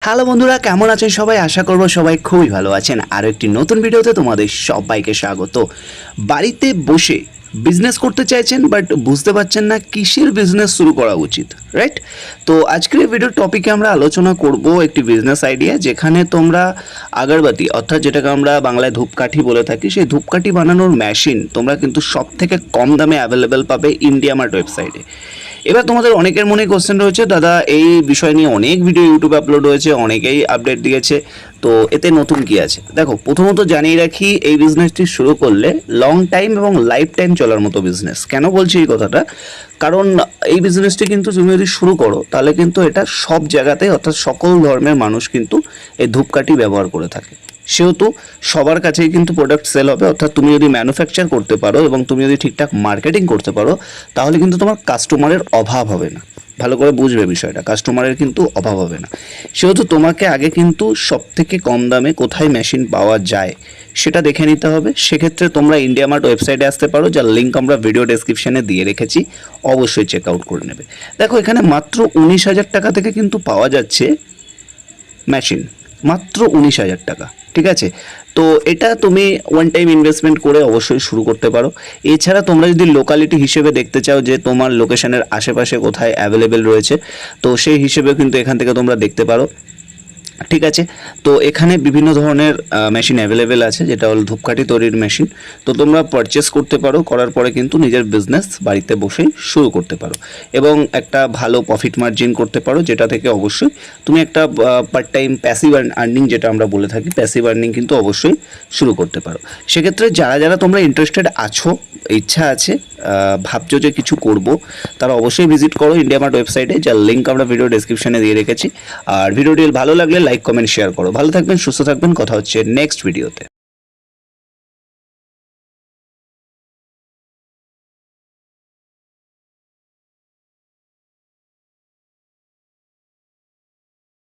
Hello বন্ধুরা, কেমন আছেন সবাই? আশা করব সবাই খুবই ভালো আছেন। আর একটি নতুন ভিডিওতে তোমাদের সবাইকে স্বাগত। বাড়িতে বসে বিজনেস করতে চাইছেন বাট বুঝতে পারছেন না কিসের বিজনেস শুরু করা উচিত, রাইট? তো আজকের এই ভিডিওর টপিকে আমরা আলোচনা করব একটি বিজনেস আইডিয়া, যেখানে তোমরা আগরবাতি অর্থাৎ যেটাকে আমরা বাংলায় ধূপকাঠি বলে থাকি, সেই ধূপকাঠি বানানোর মেশিন তোমরা কিন্তু সব থেকে কম দামে অ্যাভেলেবেল পাবে ইন্ডিয়া মার্ট ওয়েবসাইটে। এবার তোমাদের অনেকের মনে কোশ্চেন রয়েছে, দাদা এই বিষয় নিয়ে অনেক ভিডিও ইউটিউবে আপলোড হয়েছে, অনেকেই আপডেট দিয়েছে, তো এতে নতুন কি আছে? দেখো, প্রথমত জানিয়ে রাখি, এই বিজনেসটি শুরু করলে লং টাইম এবং লাইফ টাইম চলার মতো বিজনেস। কেন বলছি এই কথাটা? কারণ এই বিজনেসটি কিন্তু তুমি যদি শুরু করো তাহলে কিন্তু এটা সব জায়গাতে অর্থাৎ সকল ধর্মের মানুষ কিন্তু এই ধূপকাঠি ব্যবহার করে থাকে, সেহেতু সবার কাছেই কিন্তু প্রোডাক্ট সেল হবে। অর্থাৎ তুমি যদি ম্যানুফ্যাকচার করতে পারো এবং তুমি যদি ঠিকঠাক মার্কেটিং করতে পারো তাহলে কিন্তু তোমার কাস্টমারের অভাব হবে না। ভালো করে বুঝবে বিষয়টা, কাস্টমারের কিন্তু অভাব হবে না। সেহেতু তোমাকে আগে কিন্তু সব থেকে কম দামে কোথায় মেশিন পাওয়া যায় সেটা দেখে নিতে হবে। সেক্ষেত্রে তোমরা ইন্ডিয়া মার্ট ওয়েবসাইটে আসতে পারো, যার লিঙ্ক আমরা ভিডিও ডেসক্রিপশনে দিয়ে রেখেছি, অবশ্যই চেক আউট করে নেবে। দেখো, এখানে মাত্র 19,000 টাকা থেকে কিন্তু পাওয়া যাচ্ছে মেশিন, মাত্র 19,000 টাকা, ঠিক আছে? তো এটা তুমি ওয়ান টাইম ইনভেস্টমেন্ট করে অবশ্যই শুরু করতে পারো। এছাড়া তোমরা যদি লোকালিটি হিসেবে দেখতে চাও যে তোমার লোকেশনের আশেপাশে কোথায় অ্যাভেলেবেল রয়েছে, তো সেই হিসেবে কিন্তু এখান থেকে তোমরা দেখতে পারো, ঠিক আছে? তো এখানে বিভিন্ন ধরনের মেশিন অ্যাভেলেবেল আছে, যেটা হল ধূপকাঠি তৈরির মেশিন। তো তোমরা পারচেস করতে পারো, করার পরে কিন্তু নিজের বিজনেস বাড়িতে বসেই শুরু করতে পারো এবং একটা ভালো প্রফিট মার্জিন করতে পারো, যেটা থেকে অবশ্যই তুমি একটা পার্ট টাইম প্যাসিভ আর্নিং, যেটা আমরা বলে থাকি, প্যাসিভ আর্নিং কিন্তু অবশ্যই শুরু করতে পারো। সেক্ষেত্রে যারা যারা তোমরা ইন্টারেস্টেড আছো, ইচ্ছা আছে, ভাবছো যে কিছু করব, তারা অবশ্যই ভিজিট করো ইন্ডিয়া মার্ট ওয়েবসাইটে, যার লিঙ্ক আমরা ভিডিও ডেসক্রিপশনে দিয়ে রেখেছি। আর ভিডিওটি ভালো লাগলে লাইক, কমেন্ট, শেয়ার করো। ভালো থাকবেন, সুস্থ থাকবেন, কথা হচ্ছে নেক্সট ভিডিওতে।